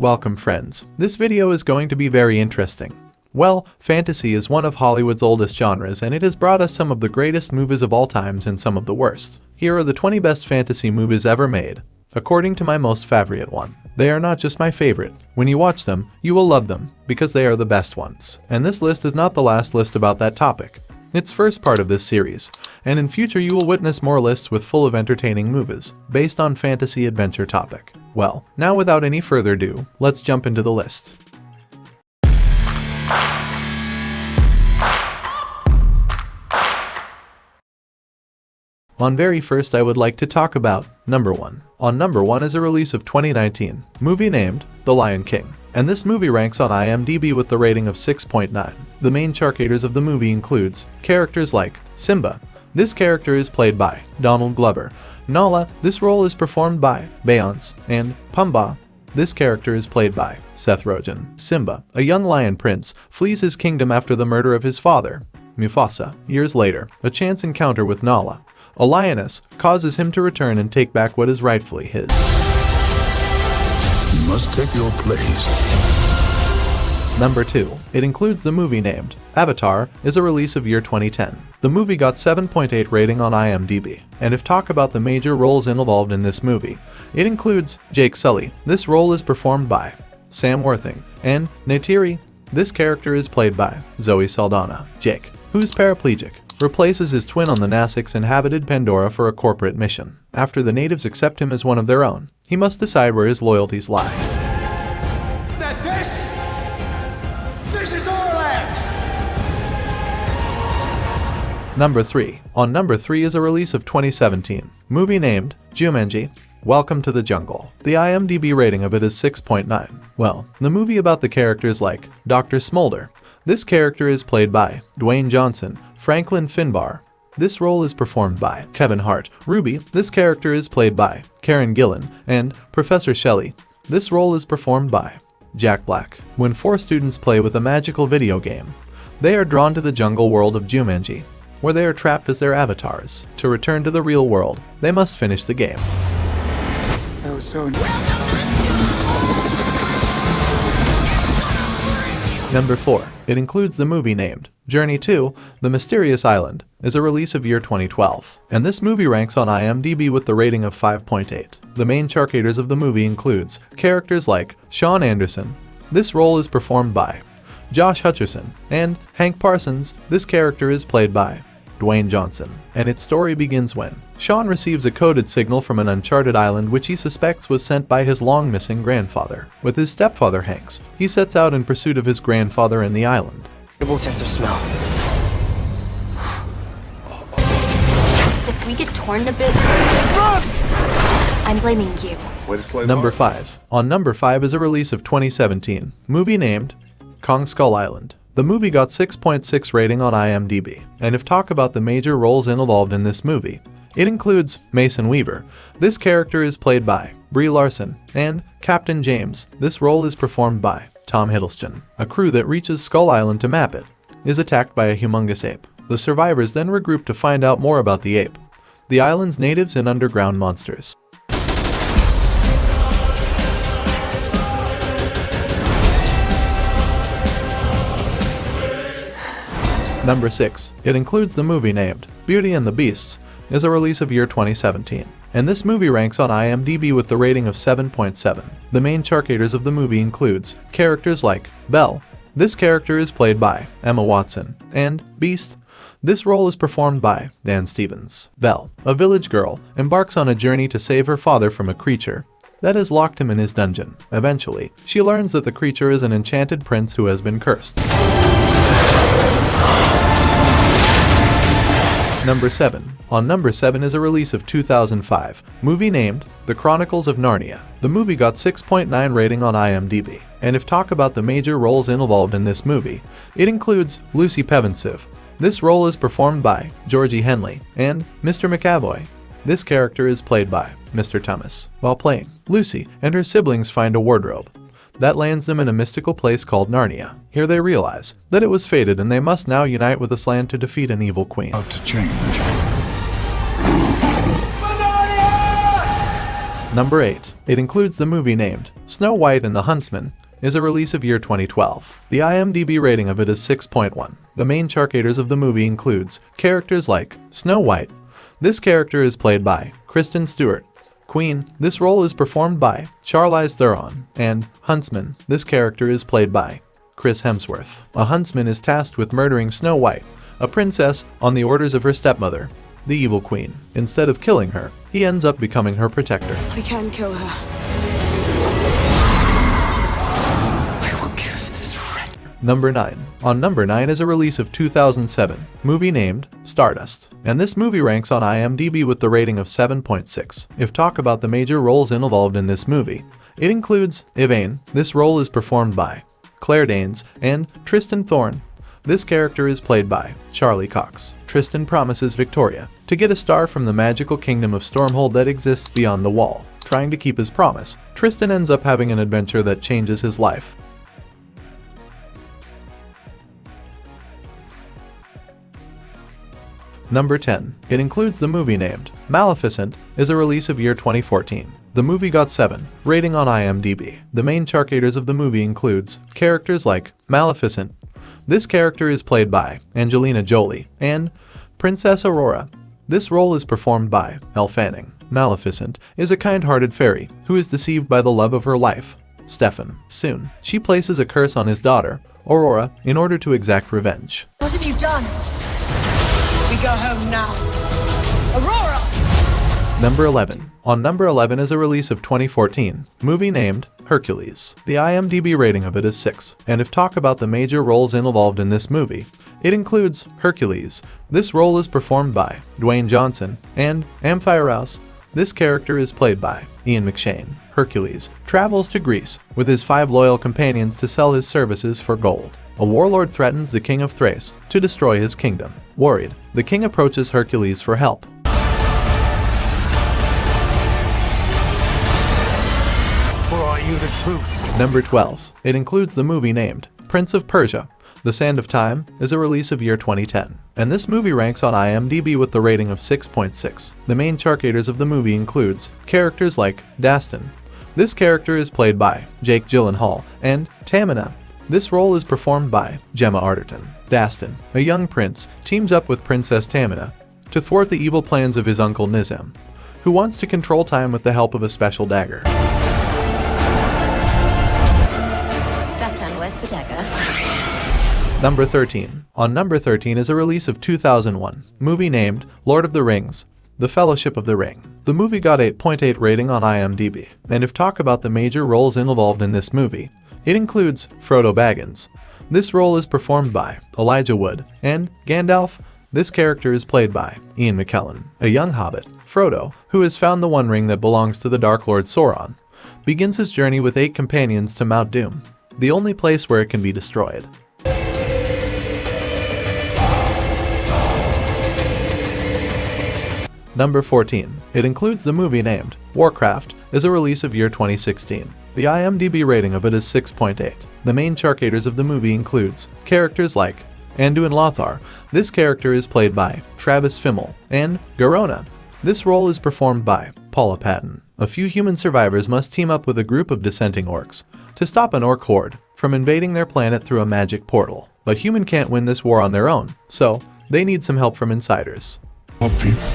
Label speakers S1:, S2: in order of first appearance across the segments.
S1: Welcome friends. This video is going to be very interesting. Well, fantasy is one of Hollywood's oldest genres and it has brought us some of the greatest movies of all times and some of the worst. Here are the 20 best fantasy movies ever made, according to my most favorite one. They are not just my favorite. When you watch them, you will love them, because they are the best ones. And this list is not the last list about that topic. It's first part of this series, and in future you will witness more lists with full of entertaining movies, based on fantasy adventure topic. Well, now without any further ado, let's jump into the list. On very first I would like to talk about number 1. On number 1 is a release of 2019, movie named The Lion King. And this movie ranks on IMDb with the rating of 6.9. The main characters of the movie includes characters like Simba. This character is played by Donald Glover. Nala, this role is performed by Beyonce. And Pumbaa, this character is played by Seth Rogen. Simba, a young lion prince, flees his kingdom after the murder of his father, Mufasa. Years later, a chance encounter with Nala, a lioness, causes him to return and take back what is rightfully his.
S2: You must take your place.
S1: Number 2. It includes the movie named Avatar, is a release of year 2010. The movie got 7.8 rating on IMDb. And if talk about the major roles involved in this movie, it includes Jake Sully. This role is performed by Sam Worthing. And Neytiri. This character is played by Zoe Saldana. Jake, who's paraplegic, replaces his twin on the Nassix inhabited Pandora for a corporate mission. After the natives accept him as one of their own, he must decide where his loyalties lie.
S3: This is our land!
S1: Number 3. On number 3 is a release of 2017, movie named Jumanji, Welcome to the Jungle. The IMDb rating of it is 6.9. Well, the movie about the characters like Dr. Smolder. This character is played by Dwayne Johnson. Franklin Finbar. This role is performed by Kevin Hart. Ruby. This character is played by Karen Gillan. And Professor Shelley. This role is performed by Jack Black. When 4 students play with a magical video game, they are drawn to the jungle world of Jumanji, where they are trapped as their avatars. To return to the real world, they must finish the game.
S3: That was so...
S1: Number 4. It includes the movie named Journey to The Mysterious Island, is a release of year 2012. And this movie ranks on IMDb with the rating of 5.8. The main characters of the movie includes characters like Sean Anderson. This role is performed by Josh Hutcherson. And Hank Parsons. This character is played by Dwayne Johnson. And its story begins when Sean receives a coded signal from an uncharted island which he suspects was sent by his long-missing grandfather. With his stepfather Hanks, he sets out in pursuit of his grandfather and the island.
S4: Sense of smell. If we get torn to bits, I'm blaming you.
S1: Number 5. On number 5 is a release of 2017, movie named Kong Skull Island. The movie got 6.6 rating on IMDb. And if talk about the major roles involved in this movie, it includes Mason Weaver. This character is played by Brie Larson. And Captain James. This role is performed by Tom Hiddleston. A crew that reaches Skull Island to map it is attacked by a humongous ape. The survivors then regroup to find out more about the ape, the island's natives and underground monsters. Number 6. It includes the movie named Beauty and the Beasts, is a release of year 2017. And this movie ranks on IMDb with the rating of 7.7. The main characters of the movie includes characters like Belle. This character is played by Emma Watson. And Beast. This role is performed by Dan Stevens. Belle, a village girl, embarks on a journey to save her father from a creature that has locked him in his dungeon. Eventually, she learns that the creature is an enchanted prince who has been cursed. Number 7. On number 7 is a release of 2005, movie named The Chronicles of Narnia. The movie got 6.9 rating on IMDb. And if talk about the major roles involved in this movie, it includes Lucy Pevensive. This role is performed by Georgie Henley. And Mr. McAvoy. This character is played by Mr. Thomas. While playing, Lucy and her siblings find a wardrobe that lands them in a mystical place called Narnia. Here they realize that it was fated and they must now unite with Aslan to defeat an evil queen.
S2: About to change.
S1: Number 8. It includes the movie named Snow White and the Huntsman, is a release of year 2012. The IMDb rating of it is 6.1. The main characters of the movie includes characters like Snow White. This character is played by Kristen Stewart. Queen. This role is performed by Charlize Theron. And Huntsman. This character is played by Chris Hemsworth. A huntsman is tasked with murdering Snow White, a princess, on the orders of her stepmother, the evil queen. Instead of killing her, he ends up becoming her protector.
S2: I can kill her.
S4: I will give this red.
S1: Number 9. On number 9 is a release of 2007, movie named Stardust. And this movie ranks on IMDb with the rating of 7.6. If talk about the major roles involved in this movie, it includes Yvain. This role is performed by Claire Danes and Tristan Thorne. This character is played by Charlie Cox. Tristan promises Victoria to get a star from the magical kingdom of Stormhold that exists beyond the wall. Trying to keep his promise, Tristan ends up having an adventure that changes his life. Number 10. It includes the movie named Maleficent, is a release of year 2014. The movie got 7 rating on IMDb. The main characters of the movie includes characters like Maleficent. This character is played by Angelina Jolie and Princess Aurora. This role is performed by Elle Fanning. Maleficent is a kind-hearted fairy who is deceived by the love of her life, Stefan. Soon, she places a curse on his daughter, Aurora, in order to exact revenge.
S2: What have you done? We go home now. Aurora!
S1: Number 11. On number 11 is a release of 2014, movie named Hercules. The IMDb rating of it is 6. And if talk about the major roles involved in this movie, it includes Hercules. This role is performed by Dwayne Johnson and Amphiaraus. This character is played by Ian McShane. Hercules travels to Greece with his 5 loyal companions to sell his services for gold. A warlord threatens the king of Thrace to destroy his kingdom. Worried, the king approaches Hercules for help.
S3: The truth.
S1: Number 12. It includes the movie named Prince of Persia. The Sand of Time is a release of year 2010. And this movie ranks on IMDb with the rating of 6.6. The main characters of the movie includes characters like Dastan. This character is played by Jake Gyllenhaal and Tamina. This role is performed by Gemma Arterton. Dastan, a young prince, teams up with Princess Tamina to thwart the evil plans of his uncle Nizam, who wants to control time with the help of a special dagger.
S4: Dastan, where's the dagger?
S1: Number 13. On number 13 is a release of 2001, movie named Lord of the Rings, The Fellowship of the Ring. The movie got 8.8 rating on IMDb. And if talk about the major roles involved in this movie, it includes Frodo Baggins. This role is performed by Elijah Wood and Gandalf. This character is played by Ian McKellen. A young hobbit, Frodo, who has found the One Ring that belongs to the Dark Lord Sauron, begins his journey with 8 companions to Mount Doom, the only place where it can be destroyed. Number 14. It includes the movie named Warcraft, is a release of year 2016. The IMDb rating of it is 6.8. The main characters of the movie includes characters like Anduin Lothar. This character is played by Travis Fimmel and Garona. This role is performed by Paula Patton. A few human survivors must team up with a group of dissenting orcs to stop an orc horde from invading their planet through a magic portal. But human can't win this war on their own, so they need some help from insiders.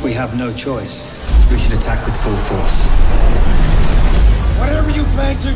S5: We have no choice. We should attack with full force.
S3: Whatever you plan to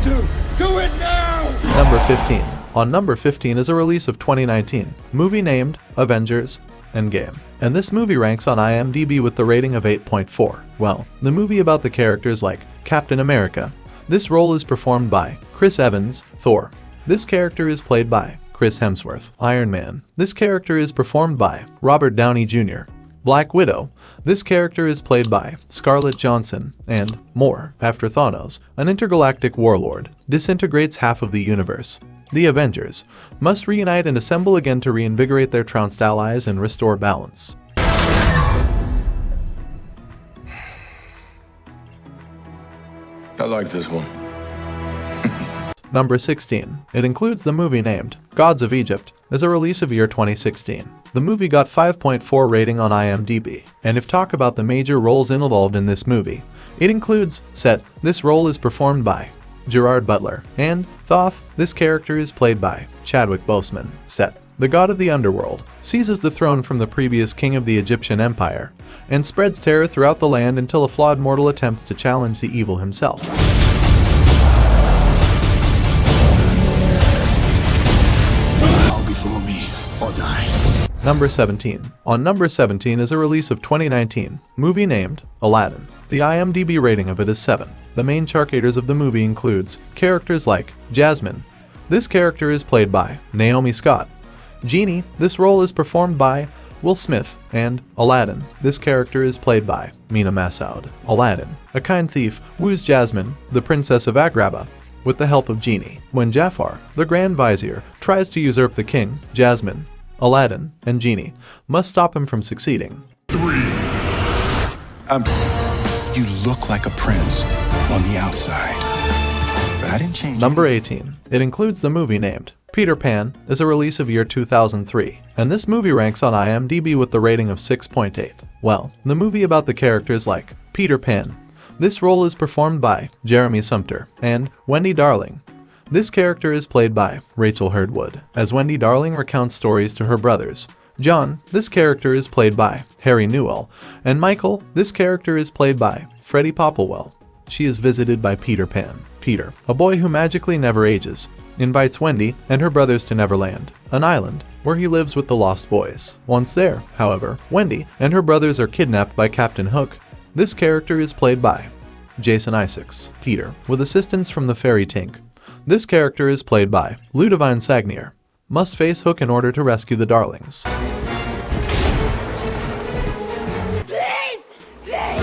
S3: do it now!
S1: Number 15. On number 15 is a release of 2019, movie named Avengers Endgame. And this movie ranks on IMDb with the rating of 8.4. Well, the movie about the characters like Captain America. This role is performed by Chris Evans, Thor. This character is played by Chris Hemsworth, Iron Man. This character is performed by Robert Downey Jr., Black Widow. This character is played by Scarlett Johansson, and more. After Thanos, an intergalactic warlord, disintegrates half of the universe. The Avengers must reunite and assemble again to reinvigorate their trounced allies and restore balance.
S6: I like this one.
S1: Number 16. It includes the movie named Gods of Egypt, as a release of year 2016. The movie got 5.4 rating on IMDb. And if talk about the major roles involved in this movie, It includes Set. This role is performed by Gerard Butler, and Thoth. This character is played by Chadwick Boseman. Set. The god of the underworld seizes the throne from the previous king of the Egyptian Empire and spreads terror throughout the land until a flawed mortal attempts to challenge the evil himself.
S3: Bow before me or die.
S1: Number 17. On number 17 is a release of 2019 movie named Aladdin. The IMDb rating of it is 7. The main characters of the movie includes characters like Jasmine. This character is played by Naomi Scott. Genie. This role is performed by Will Smith. And Aladdin. This character is played by Mina Massoud. Aladdin, a kind thief, woos Jasmine, the princess of Agrabah, with the help of Genie. When Jafar, the Grand Vizier, tries to usurp the king, Jasmine, Aladdin, and Genie must stop him from succeeding.
S3: You look like a prince on the outside, but I didn't change.
S1: Number 18. It includes the movie named Peter Pan, is a release of year 2003, and this movie ranks on IMDb with the rating of 6.8. Well, the movie about the characters like Peter Pan. This role is performed by Jeremy Sumpter and Wendy Darling. This character is played by Rachel Hurdwood, as Wendy Darling recounts stories to her brothers. John. This character is played by Harry Newell, and Michael. This character is played by Freddie Popplewell. She is visited by Peter Pan. Peter, a boy who magically never ages, invites Wendy and her brothers to Neverland, an island where he lives with the Lost Boys. Once there, however, Wendy and her brothers are kidnapped by Captain Hook. This character is played by Jason Isaacs. Peter, with assistance from the fairy Tink. This character is played by Ludovine Sagnier, must face Hook in order to rescue the Darlings.
S4: Please! Please!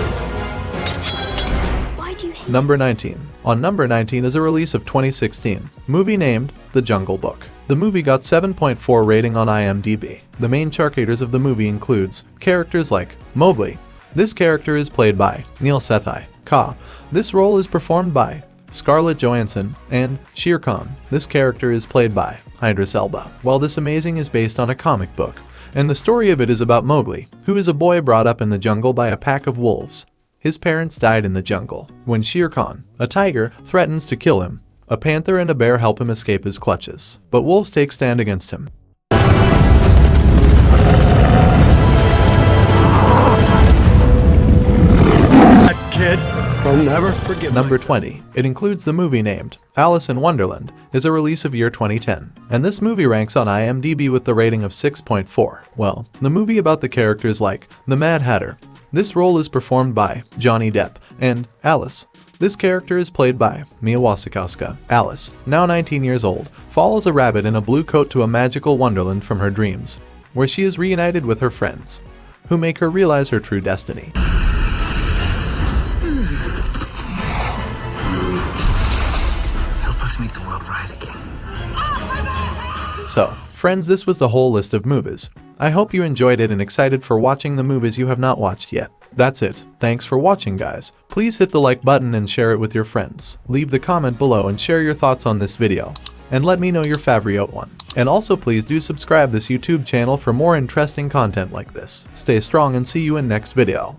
S4: Why do you hate
S1: Number 19. On number 19 is a release of 2016 movie named The Jungle Book. The movie got 7.4 rating on IMDb. The main characters of the movie includes characters like Mowgli. This character is played by Neil Sethi. Kaa. This role is performed by Scarlett Johansson, and Shere Khan. This character is played by Idris Elba. While this amazing is based on a comic book, and the story of it is about Mowgli, who is a boy brought up in the jungle by a pack of wolves. His parents died in the jungle. When Shere Khan, a tiger, threatens to kill him, a panther and a bear help him escape his clutches, but wolves take stand against him.
S3: That kid will never forgive
S1: Number 20. It includes the movie named Alice in Wonderland, is a release of year 2010, and this movie ranks on IMDb with the rating of 6.4. Well, the movie about the characters like the Mad Hatter. This role is performed by Johnny Depp, and Alice. This character is played by Mia Wasikowska. Alice, now 19 years old, follows a rabbit in a blue coat to a magical wonderland from her dreams, where she is reunited with her friends, who make her realize her true destiny.
S5: Make the world right again.
S1: So, friends, this was the whole list of movies. I hope you enjoyed it and excited for watching the movies you have not watched yet. That's it. Thanks for watching, guys. Please hit the like button and share it with your friends. Leave the comment below and share your thoughts on this video. And let me know your favorite one. And also please do subscribe this YouTube channel for more interesting content like this. Stay strong and see you in next video.